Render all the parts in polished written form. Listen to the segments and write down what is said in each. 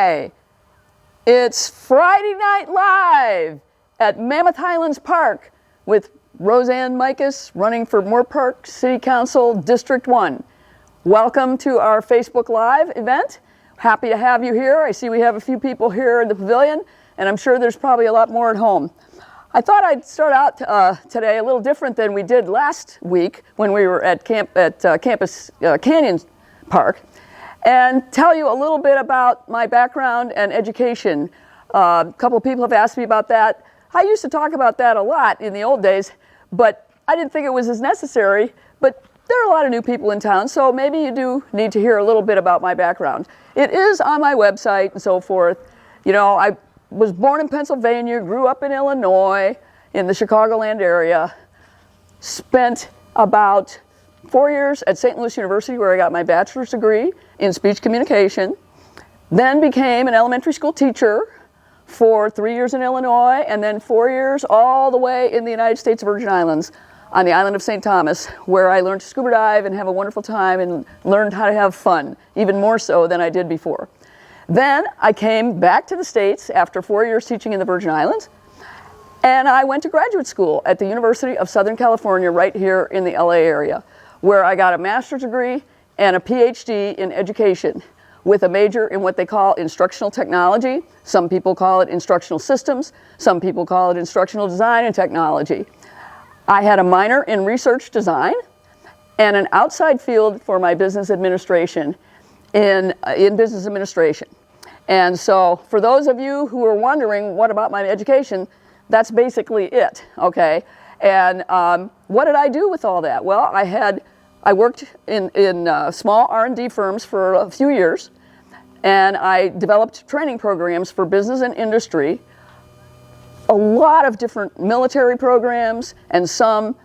Hi, it's Friday Night Live at Mammoth Highlands Park with Roseann Mikos running for Moore Park City Council District 1. Welcome to our Facebook Live event. Happy to have you here. I see we have a few people here in the pavilion, and I'm sure there's probably a lot more at home. I thought I'd start out today a little different than we did last week when we were at Campus Canyon Park, and tell you a little bit about my background and education. A couple of people have asked me about that. I used to talk about that a lot in the old days, but I didn't think it was as necessary. But there are a lot of new people in town, so maybe you do need to hear a little bit about my background. It is on my website and so forth. You know, I was born in Pennsylvania, grew up in Illinois, in the Chicagoland area, spent about 4 years at St. Louis University where I got my bachelor's degree in speech communication, then became an elementary school teacher for 3 years in Illinois, and then 4 years all the way in the United States Virgin Islands on the island of St. Thomas, where I learned to scuba dive and have a wonderful time and learned how to have fun, even more so than I did before. Then I came back to the States after 4 years teaching in the Virgin Islands, and I went to graduate school at the University of Southern California right here in the LA area, where I got a master's degree and a PhD in education with a major in what they call instructional technology. Some people call it instructional systems. Some people call it instructional design and technology. I had a minor in research design and an outside field for my business administration in business administration. And so for those of you who are wondering what about my education, that's basically it, okay? And what did I do with all that? Well, I worked in small R&D firms for a few years, and I developed training programs for business and industry, a lot of different military programs and some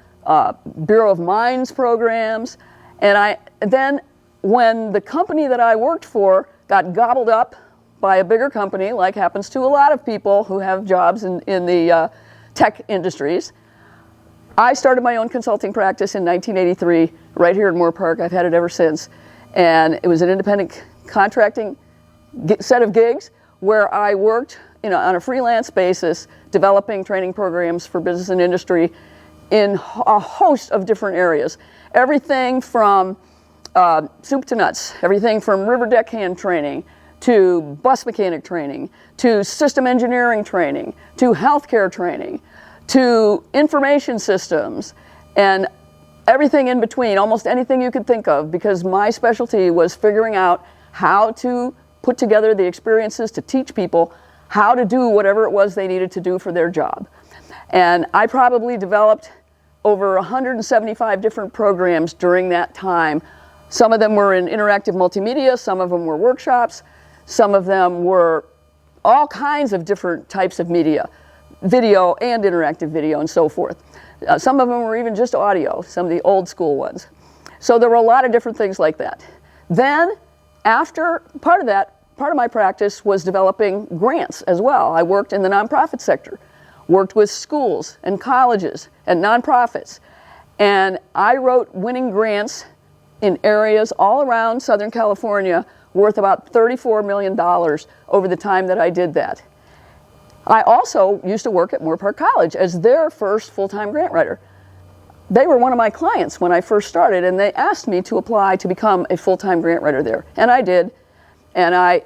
Bureau of Mines programs. And then when the company that I worked for got gobbled up by a bigger company, like happens to a lot of people who have jobs in the tech industries, I started my own consulting practice in 1983 right here in Moore Park. I've had it ever since. And it was an independent contracting set of gigs where I worked on a freelance basis developing training programs for business and industry in a host of different areas. Everything from soup to nuts, everything from river deckhand training to bus mechanic training, to system engineering training, to healthcare training, to information systems, and everything in between, almost anything you could think of, because my specialty was figuring out how to put together the experiences to teach people how to do whatever it was they needed to do for their job. And I probably developed over 175 different programs during that time. Some of them were in interactive multimedia, some of them were workshops, some of them were all kinds of different types of media, video and interactive video and so forth. Some of them were even just audio, some of the old school ones. So there were a lot of different things like that. Then after part of my practice was developing grants as well. I worked in the nonprofit sector, worked with schools and colleges and nonprofits, and I wrote winning grants in areas all around Southern California worth about $34 million over the time that I did that. I also used to work at Moore Park College as their first full-time grant writer. They were one of my clients when I first started, and they asked me to apply to become a full-time grant writer there. And I did. And I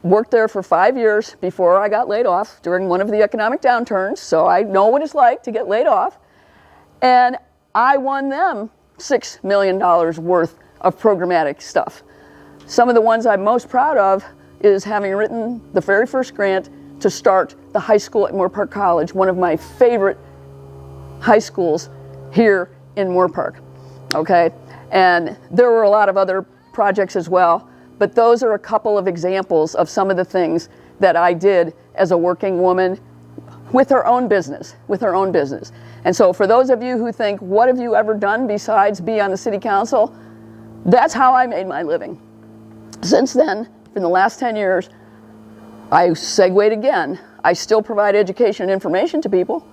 worked there for 5 years before I got laid off during one of the economic downturns, so I know what it's like to get laid off. And I won them $6 million worth of programmatic stuff. Some of the ones I'm most proud of is having written the very first grant to start the high school at Moore Park College, one of my favorite high schools here in Moore Park, okay? And there were a lot of other projects as well, but those are a couple of examples of some of the things that I did as a working woman with her own business, And so for those of you who think, what have you ever done besides be on the city council? That's how I made my living. Since then, in the last 10 years, I segued again. I still provide education and information to people,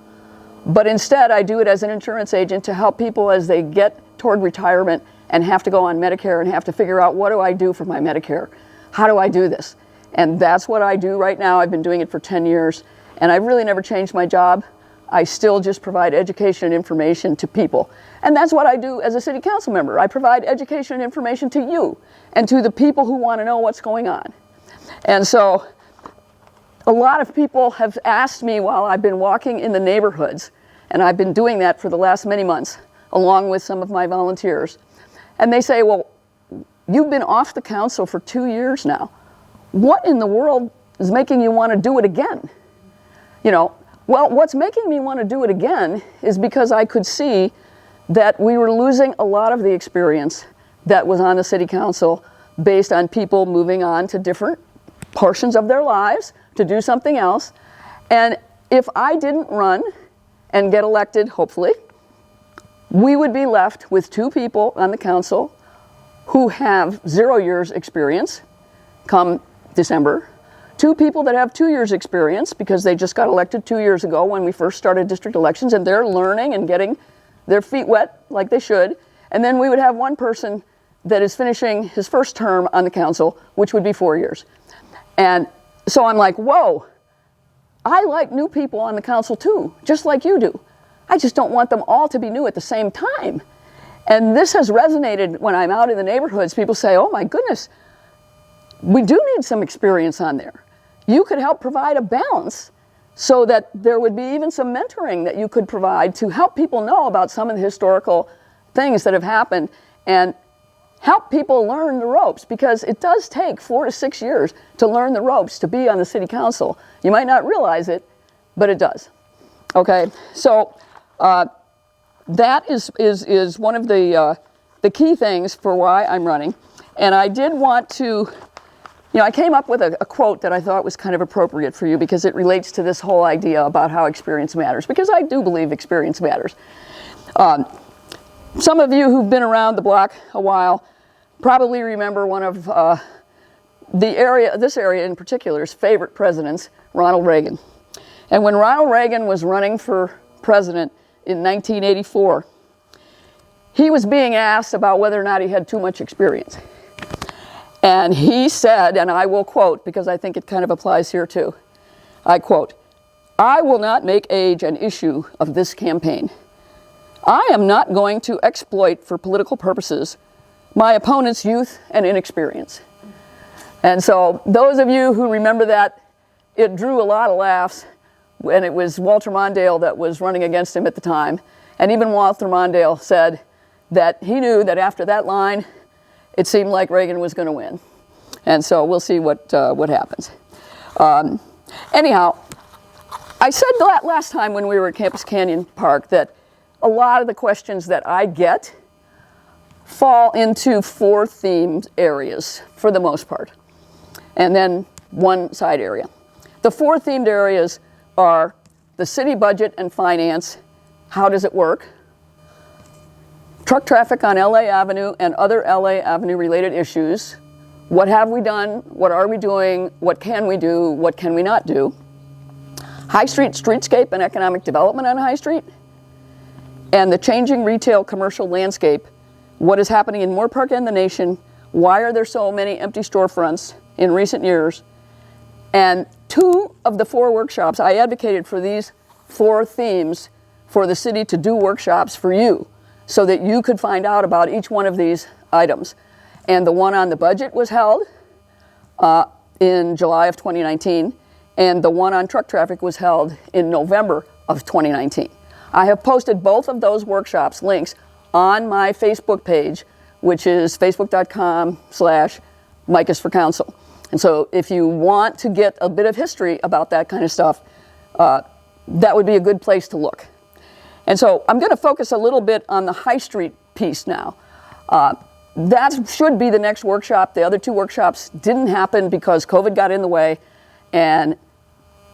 but instead I do it as an insurance agent to help people as they get toward retirement and have to go on Medicare and have to figure out, what do I do for my Medicare? How do I do this? And that's what I do right now. I've been doing it for 10 years, and I've really never changed my job. I still just provide education and information to people. And that's what I do as a city council member. I provide education and information to you and to the people who want to know what's going on. And so a lot of people have asked me while I've been walking in the neighborhoods, and I've been doing that for the last many months, along with some of my volunteers. And they say, well, you've been off the council for 2 years now. What in the world is making you want to do it again? You know, well, what's making me want to do it again is because I could see that we were losing a lot of the experience that was on the city council based on people moving on to different portions of their lives to do something else. And if I didn't run and get elected, hopefully, we would be left with 2 people on the council who have 0 years experience come December, 2 people that have 2 years experience because they just got elected 2 years ago when we first started district elections, and they're learning and getting their feet wet like they should. And then we would have 1 person that is finishing his first term on the council, which would be 4 years. And so I'm like, whoa, I like new people on the council too, just like you do. I just don't want them all to be new at the same time. And this has resonated when I'm out in the neighborhoods. People say, oh my goodness, we do need some experience on there. You could help provide a balance so that there would be even some mentoring that you could provide to help people know about some of the historical things that have happened and help people learn the ropes, because it does take 4 to 6 years to learn the ropes to be on the city council. You might not realize it, but it does. Okay, so that is one of the key things for why I'm running. And I did want to, I came up with a quote that I thought was kind of appropriate for you because it relates to this whole idea about how experience matters, because I do believe experience matters. Some of you who've been around the block a while probably remember one of this area in particular's favorite presidents, Ronald Reagan. And when Ronald Reagan was running for president in 1984, he was being asked about whether or not he had too much experience. And he said, and I will quote because I think it kind of applies here too, I quote, "I will not make age an issue of this campaign. I am not going to exploit for political purposes my opponent's youth and inexperience." And so those of you who remember that, it drew a lot of laughs when it was Walter Mondale that was running against him at the time. And even Walter Mondale said that he knew that after that line, it seemed like Reagan was going to win. And so we'll see what happens. Anyhow, I said that last time when we were at Campus Canyon Park that a lot of the questions that I get fall into 4 themed areas for the most part, and then 1 side area. The 4 themed areas are the city budget and finance. How does it work? Truck traffic on LA Avenue and other LA Avenue related issues. What have we done? What are we doing? What can we do? What can we not do? High Street streetscape and economic development on High Street. And the changing retail commercial landscape. What is happening in Moore Park and the nation? Why are there so many empty storefronts in recent years? And 2 of the 4 workshops, I advocated for these 4 themes for the city to do workshops for you so that you could find out about each one of these items. And the one on the budget was held in July of 2019, and the one on truck traffic was held in November of 2019. I have posted both of those workshops links on my Facebook page, which is facebook.com/Mikos for Council. And so if you want to get a bit of history about that kind of stuff, that would be a good place to look. And so I'm going to focus a little bit on the High Street piece now. That should be the next workshop. The other 2 workshops didn't happen because COVID got in the way, and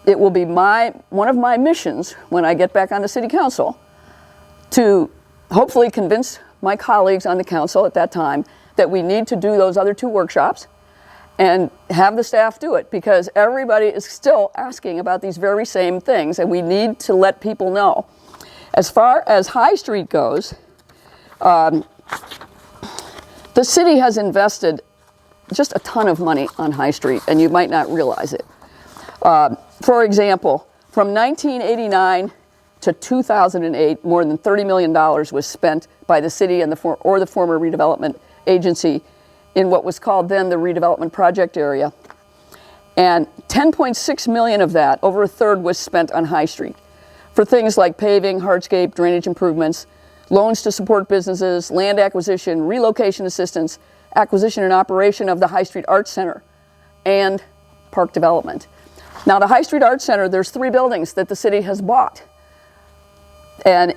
it will be one of my missions when I get back on the city council to hopefully convince my colleagues on the council at that time that we need to do those other 2 workshops and have the staff do it, because everybody is still asking about these very same things, and we need to let people know. As far as High Street goes, the city has invested just a ton of money on High Street, and you might not realize it. For example, from 1989 to 2008, more than $30 million was spent by the city and the former redevelopment agency in what was called then the redevelopment project area. And 10.6 million of that, over a third, was spent on High Street for things like paving, hardscape, drainage improvements, loans to support businesses, land acquisition, relocation assistance, acquisition and operation of the High Street Arts Center, and park development. Now, the High Street Arts Center, there's 3 buildings that the city has bought. And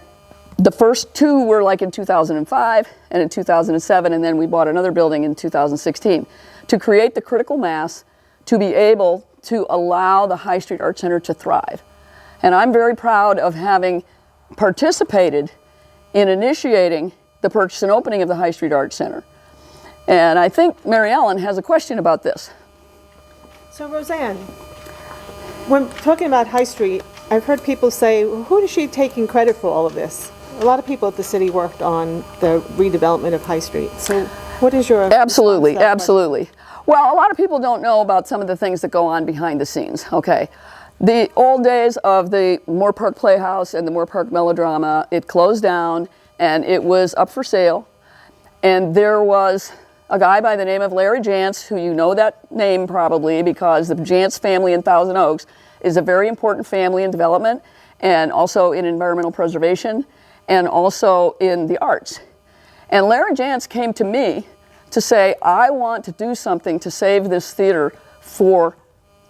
the first 2 were like in 2005 and in 2007, and then we bought another building in 2016 to create the critical mass to be able to allow the High Street Arts Center to thrive. And I'm very proud of having participated in initiating the purchase and opening of the High Street Arts Center. And I think Mary Ellen has a question about this. So Roseann, when talking about High Street, I've heard people say, well, who is she taking credit for all of this? A lot of people at the city worked on the redevelopment of High Street. So what is your Absolutely, absolutely. Well, a lot of people don't know about some of the things that go on behind the scenes, okay? The old days of the Moore Park Playhouse and the Moore Park Melodrama, it closed down and it was up for sale. And there was a guy by the name of Larry Jantz, who you know that name probably because the Jantz family in Thousand Oaks is a very important family in development and also in environmental preservation and also in the arts. And Larry Jantz came to me to say, I want to do something to save this theater for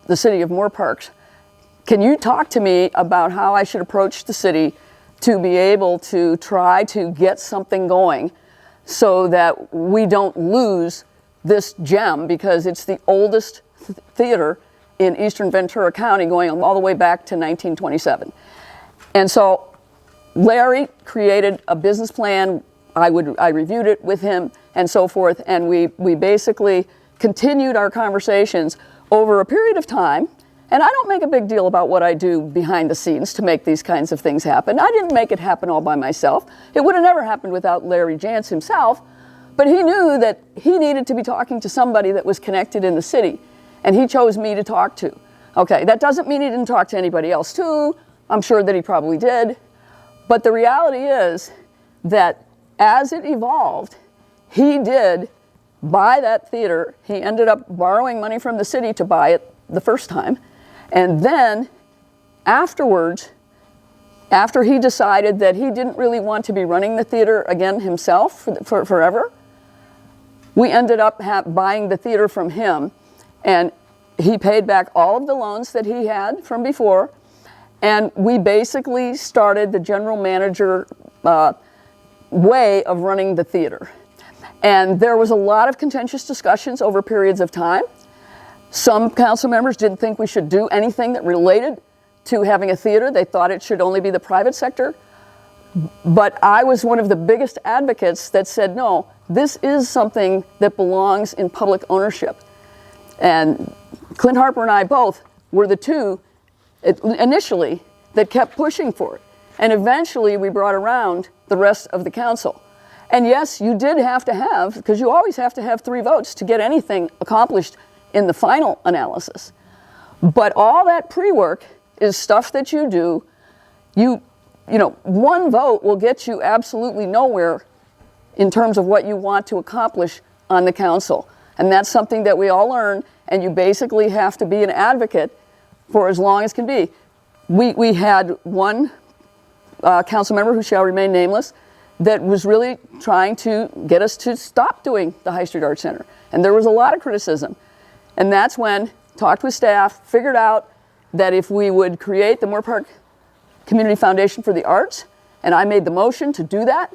the city of Moore Parks. Can you talk to me about how I should approach the city to be able to try to get something going so that we don't lose this gem, because it's the oldest theater in eastern Ventura County going all the way back to 1927. And so Larry created a business plan. I reviewed it with him and so forth, and we basically continued our conversations over a period of time. And I don't make a big deal about what I do behind the scenes to make these kinds of things happen. I didn't make it happen all by myself. It would have never happened without Larry Jantz himself, but he knew that he needed to be talking to somebody that was connected in the city, and he chose me to talk to. Okay, that doesn't mean he didn't talk to anybody else too. I'm sure that he probably did. But the reality is that as it evolved, he did buy that theater. He ended up borrowing money from the city to buy it the first time. And then afterwards, after he decided that he didn't really want to be running the theater again himself for forever, we ended up buying the theater from him. And he paid back all of the loans that he had from before. And we basically started the general manager way of running the theater. And there was a lot of contentious discussions over periods of time. Some council members didn't think we should do anything that related to having a theater. They thought it should only be the private sector. But I was one of the biggest advocates that said, no, this is something that belongs in public ownership. And Clint Harper and I both were the two initially that kept pushing for it. And eventually we brought around the rest of the council. And yes, you did have to have, because you always have to have 3 votes to get anything accomplished in the final analysis. But all that pre-work is stuff that you do. You know, 1 vote will get you absolutely nowhere in terms of what you want to accomplish on the council. And that's something that we all learn, and you basically have to be an advocate for as long as can be. We had one council member, who shall remain nameless, that was really trying to get us to stop doing the High Street Arts Center. And there was a lot of criticism. And that's when, talked with staff, figured out that if we would create the Moore Park Community Foundation for the Arts, and I made the motion to do that,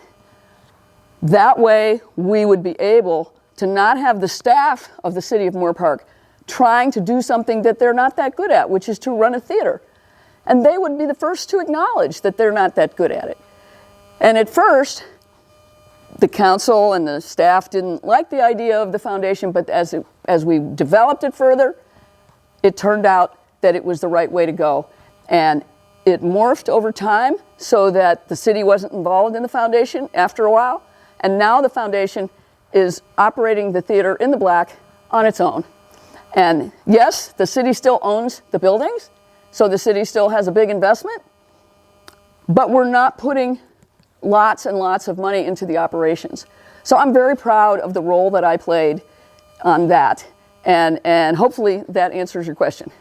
that way we would be able to not have the staff of the city of Moore Park trying to do something that they're not that good at, which is to run a theater. And they would be the first to acknowledge that they're not that good at it. And at first, the council and the staff didn't like the idea of the foundation, but as we developed it further, it turned out that it was the right way to go. And it morphed over time so that the city wasn't involved in the foundation after a while. And now the foundation is operating the theater in the black on its own. And yes, the city still owns the buildings, so the city still has a big investment, but we're not putting lots and lots of money into the operations. So I'm very proud of the role that I played on that, and hopefully that answers your question.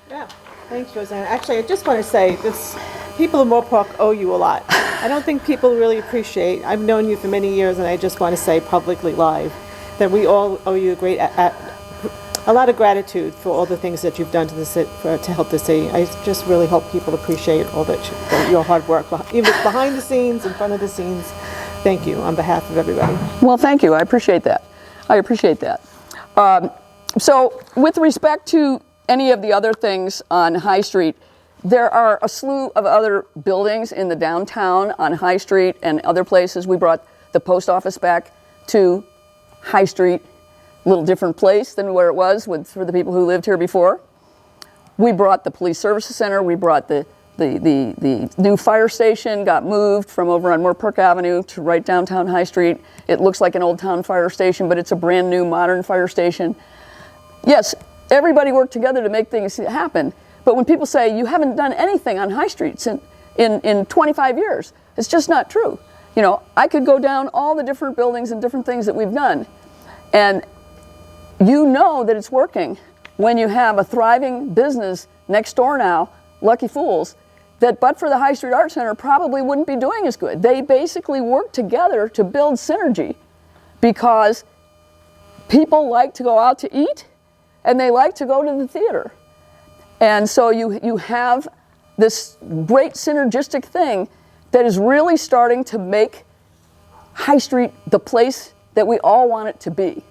Yeah, thanks, Roseann. Actually, I just want to say this: people in Moore Park owe you a lot. I don't think people really appreciate. I've known you for many years, and I just want to say publicly live that we all owe you a lot of gratitude for all the things that you've done to to help the city. I just really hope people appreciate all your hard work, even behind the scenes, in front of the scenes. Thank you on behalf of everybody. Well, thank you. I appreciate that. I appreciate that. So with respect to any of the other things on High Street, there are a slew of other buildings in the downtown on High Street and other places. We brought the post office back to High Street, a little different place than where it was for the people who lived here before. We brought the police services center. We brought the new fire station, got moved from over on Moore Park Avenue to right downtown High Street. It looks like an old town fire station, but it's a brand new modern fire station. Yes, everybody worked together to make things happen. But when people say you haven't done anything on High Street in 25 years, it's just not true. You know, I could go down all the different buildings and different things that we've done. And you know that it's working when you have a thriving business next door now, Lucky Fools, that but for the High Street Art Center probably wouldn't be doing as good. They basically work together to build synergy because people like to go out to eat and they like to go to the theater. And so you have this great synergistic thing that is really starting to make High Street the place that we all want it to be.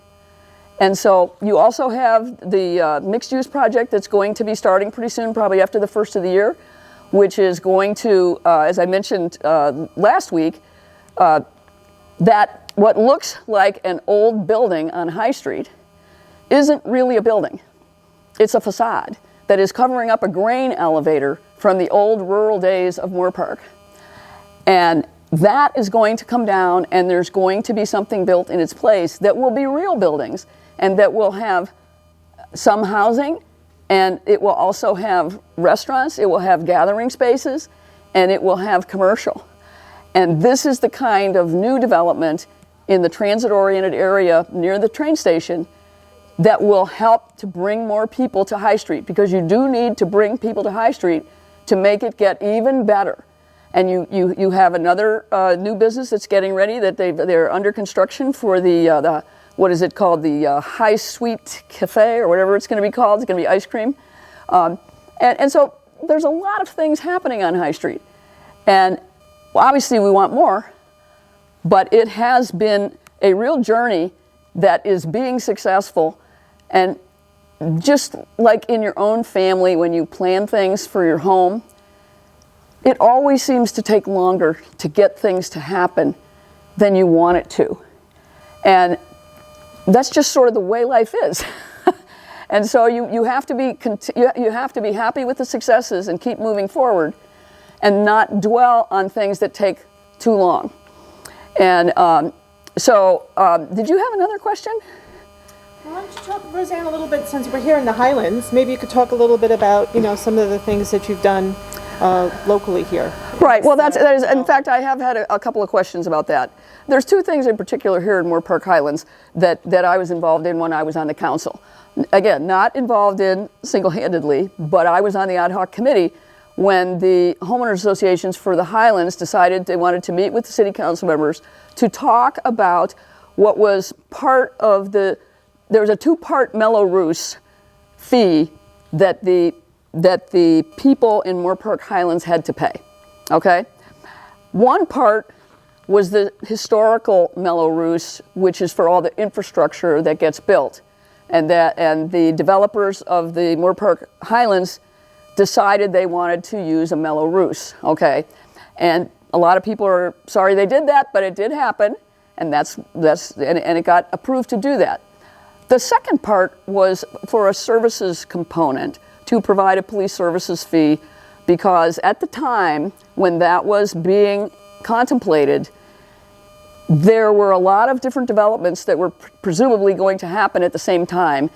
And so you also have the mixed-use project that's going to be starting pretty soon, probably after the first of the year, which is going to, as I mentioned last week, that what looks like an old building on High Street isn't really a building. It's a facade that is covering up a grain elevator from the old rural days of Moore Park. And that is going to come down, and there's going to be something built in its place that will be real buildings and that will have some housing, and it will also have restaurants, it will have gathering spaces, and it will have commercial. And this is the kind of new development in the transit-oriented area near the train station that will help to bring more people to High Street, because you do need to bring people to High Street to make it get even better. And you have another new business that's getting ready, that they're under construction for the what is it called, the High Sweet Cafe, or whatever it's going to be called. It's going to be ice cream. And so there's a lot of things happening on High Street. And obviously we want more, but it has been a real journey that is being successful. And just like in your own family, when you plan things for your home, it always seems to take longer to get things to happen than you want it to. And that's just sort of the way life is. And so you have to be happy with the successes and keep moving forward and not dwell on things that take too long. And did you have another question? Well, why don't you talk, Roseann, a little bit, since we're here in the Highlands, maybe you could talk a little bit about, some of the things that you've done locally here. Right. Well, that is, in fact, I have had a couple of questions about that. There's two things in particular here in Moore Park Highlands that I was involved in when I was on the council. Again, not involved in single-handedly, but I was on the ad hoc committee when the homeowners associations for the Highlands decided they wanted to meet with the city council members to talk about what was part of there was a two-part Mello-Roos fee that the people in Moore Park Highlands had to pay, okay? One part was the historical Mello-Roos, which is for all the infrastructure that gets built. And the developers of the Moore Park Highlands decided they wanted to use a Mello-Roos, okay? And a lot of people are sorry they did that, but it did happen, and it got approved to do that. The second part was for a services component to provide a police services fee, because at the time when that was being contemplated, there were a lot of different developments that were presumably going to happen at the same time,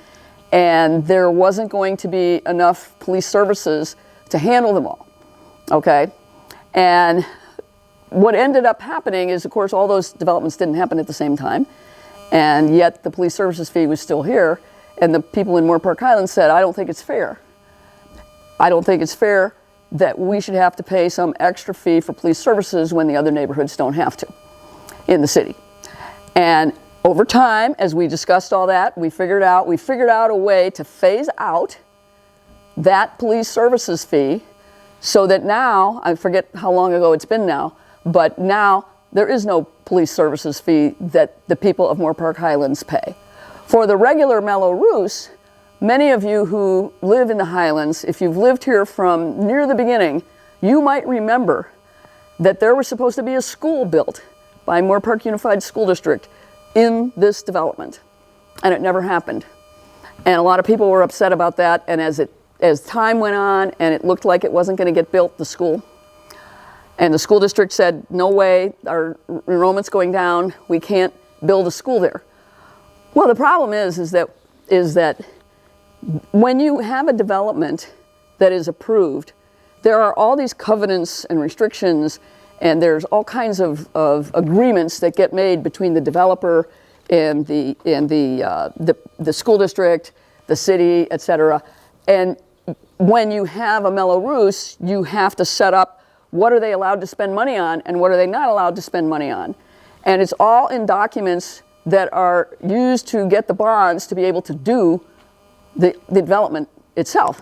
and there wasn't going to be enough police services to handle them all, okay? And what ended up happening is, of course, all those developments didn't happen at the same time, and yet the police services fee was still here, and the people in Moore Park Highlands said, I don't think it's fair. I don't think it's fair that we should have to pay some extra fee for police services when the other neighborhoods don't have to in the city. And over time, as we discussed all that, we figured out a way to phase out that police services fee so that now, I forget how long ago it's been now, but now there is no police services fee that the people of Moore Park Highlands pay. For the regular Mello-Roos, many of you who live in the Highlands, if you've lived here from near the beginning, you might remember that there was supposed to be a school built by Moore Park Unified School District in this development, and it never happened. And a lot of people were upset about that, and as time went on and it looked like it wasn't going to get built, the school, and the school district said, no way, our enrollment's going down, we can't build a school there. Well, the problem is that when you have a development that is approved, there are all these covenants and restrictions, and there's all kinds of agreements that get made between the developer and the school district, the city, etc. And when you have a Mello-Roos, you have to set up what are they allowed to spend money on and what are they not allowed to spend money on. And it's all in documents that are used to get the bonds to be able to do the development itself.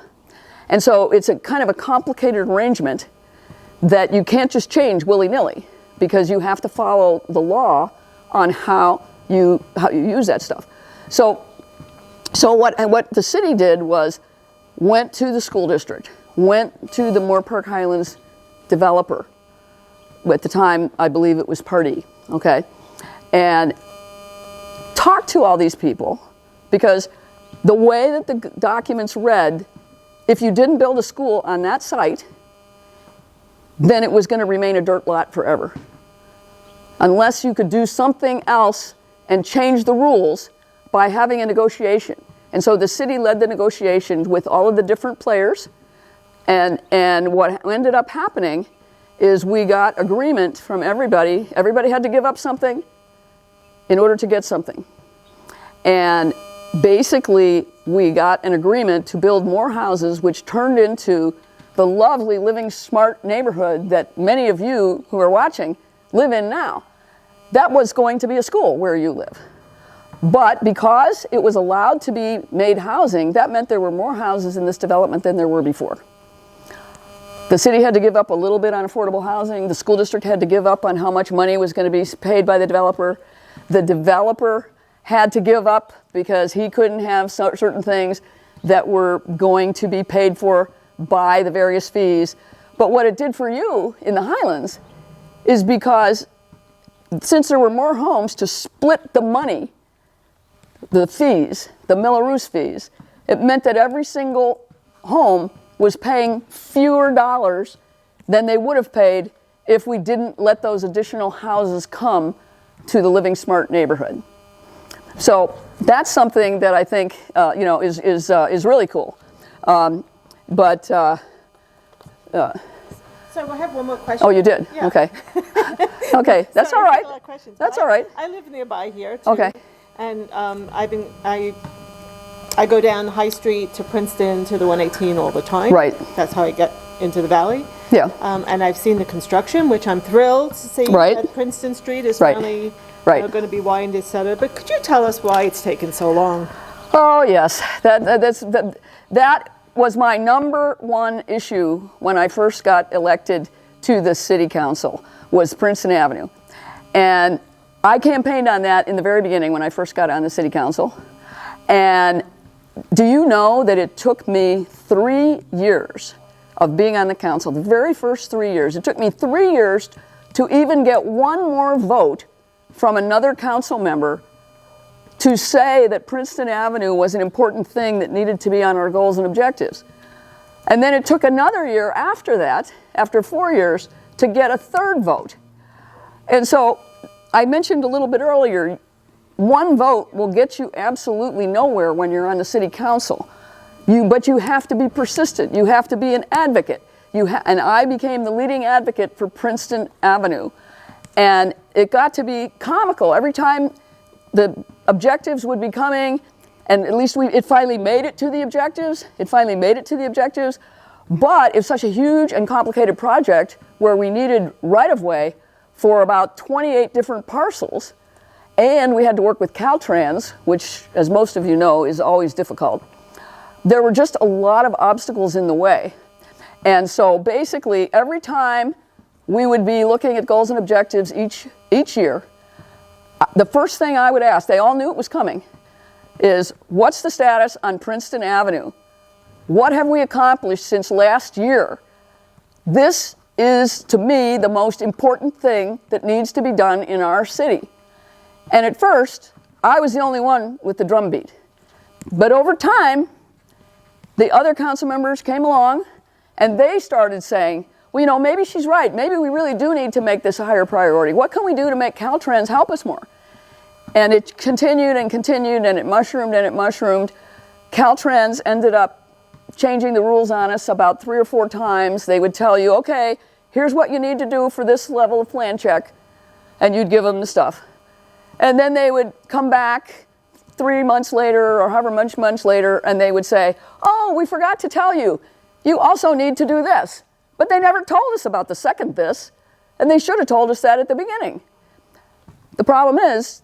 And so it's a kind of a complicated arrangement that you can't just change willy-nilly, because you have to follow the law on how you use that stuff. So what the city did was went to the school district, went to the Moore Park Highlands developer. At the time, I believe it was Part E, okay? And talked to all these people, because the way that the documents read, if you didn't build a school on that site, then it was going to remain a dirt lot forever. Unless you could do something else and change the rules by having a negotiation. And so the city led the negotiations with all of the different players, and what ended up happening is we got agreement from everybody. Everybody had to give up something in order to get something. And basically, we got an agreement to build more houses, which turned into the lovely Living Smart neighborhood that many of you who are watching live in now. That was going to be a school where you live. But because it was allowed to be made housing, that meant there were more houses in this development than there were before. The city had to give up a little bit on affordable housing. The school district had to give up on how much money was going to be paid by the developer. The developer had to give up because he couldn't have certain things that were going to be paid for by the various fees. But what it did for you in the Highlands is, because since there were more homes to split the money, the fees, the Mello-Roos fees, it meant that every single home was paying fewer dollars than they would have paid if we didn't let those additional houses come to the Living Smart neighborhood. So that's something that I think is really cool. So I have one more question. Oh, you did? Yeah. Okay. Okay, that's all right. That's all right. I live nearby here too. Okay. And I go down High Street to Princeton to the 118 all the time. Right. That's how I get into the valley. Yeah. And I've seen the construction, which I'm thrilled to see. Right. That Princeton Street is Right. finally Right. going to be widened, etc. But could you tell us why it's taken so long? Oh yes, that was my number one issue when I first got elected to the city council, was Princeton Avenue. And I campaigned on that in the very beginning when I first got on the city council. And do you know that it took me 3 years of being on the council, the very first 3 years, it took me 3 years to even get one more vote from another council member to say that Princeton Avenue was an important thing that needed to be on our goals and objectives. And then it took another year after that, after 4 years, to get a third vote. And so I mentioned a little bit earlier, one vote will get you absolutely nowhere when you're on the city council. But you have to be persistent. You have to be an advocate. And I became the leading advocate for Princeton Avenue. And it got to be comical. Every time the objectives would be coming, and at least it finally made it to the objectives. But it's such a huge and complicated project where we needed right-of-way for about 28 different parcels. And we had to work with Caltrans, which, as most of you know, is always difficult. There were just a lot of obstacles in the way. And so basically, every time we would be looking at goals and objectives each year, the first thing I would ask, they all knew it was coming, is what's the status on Princeton Avenue? What have we accomplished since last year? This is, to me, the most important thing that needs to be done in our city. And at first, I was the only one with the drumbeat. But over time, the other council members came along and they started saying, well, you know, maybe she's right. Maybe we really do need to make this a higher priority. What can we do to make Caltrans help us more? And it continued and continued, and it mushroomed and it mushroomed. Caltrans ended up changing the rules on us about 3 or 4 times. They would tell you, okay, here's what you need to do for this level of plan check, and you'd give them the stuff. And then they would come back 3 months later or however much months later, and they would say, oh, we forgot to tell you, you also need to do this. But they never told us about the second this, and they should have told us that at the beginning. The problem is,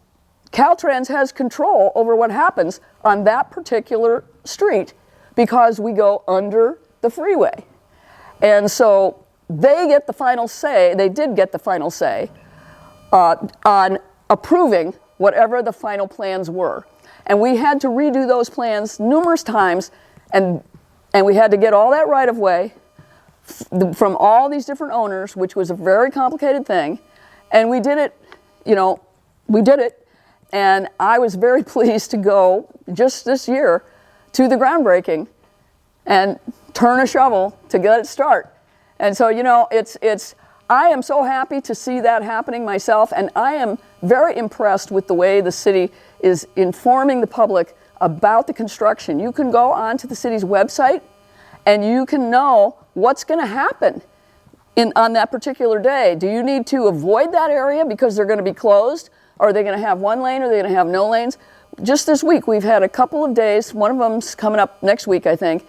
Caltrans has control over what happens on that particular street because we go under the freeway. And so they get the final say, they did get the final say on approving whatever the final plans were. And we had to redo those plans numerous times, and we had to get all that right of way from all these different owners, which was a very complicated thing. And we did it, we did it. And I was very pleased to go just this year to the groundbreaking and turn a shovel to get it started. And so, I am so happy to see that happening myself, and I am very impressed with the way the city is informing the public about the construction. You can go onto the city's website and you can know what's going to happen on that particular day. Do you need to avoid that area because they're going to be closed? Are they going to have one lane? Are they going to have no lanes? Just this week, we've had a couple of days, one of them's coming up next week, I think,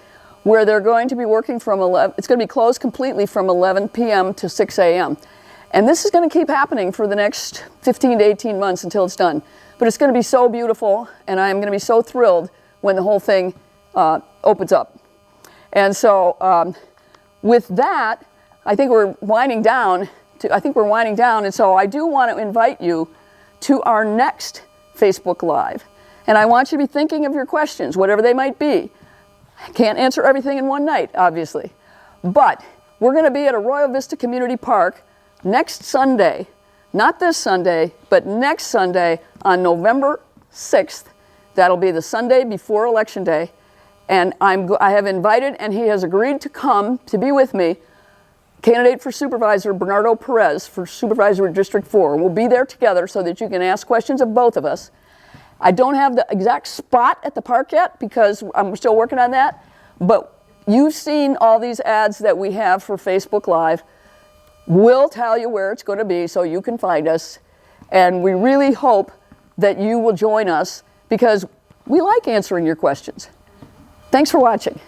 where they're going to be working from 11, it's going to be closed completely from 11 p.m. to 6 a.m. And this is going to keep happening for the next 15 to 18 months until it's done. But it's going to be so beautiful, and I'm going to be so thrilled when the whole thing opens up. And so with that, I think we're winding down, and so I do want to invite you to our next Facebook Live. And I want you to be thinking of your questions, whatever they might be. I can't answer everything in one night, obviously. But we're going to be at Arroyo Vista Community Park next Sunday, not this Sunday, but next Sunday on November 6th. That'll be the Sunday before Election Day. And I have invited, and he has agreed to come to be with me, candidate for supervisor Bernardo Perez for supervisor in District 4. We'll be there together so that you can ask questions of both of us. I don't have the exact spot at the park yet because I'm still working on that, but you've seen all these ads that we have for Facebook Live. We'll tell you where it's going to be so you can find us, and we really hope that you will join us because we like answering your questions. Thanks for watching.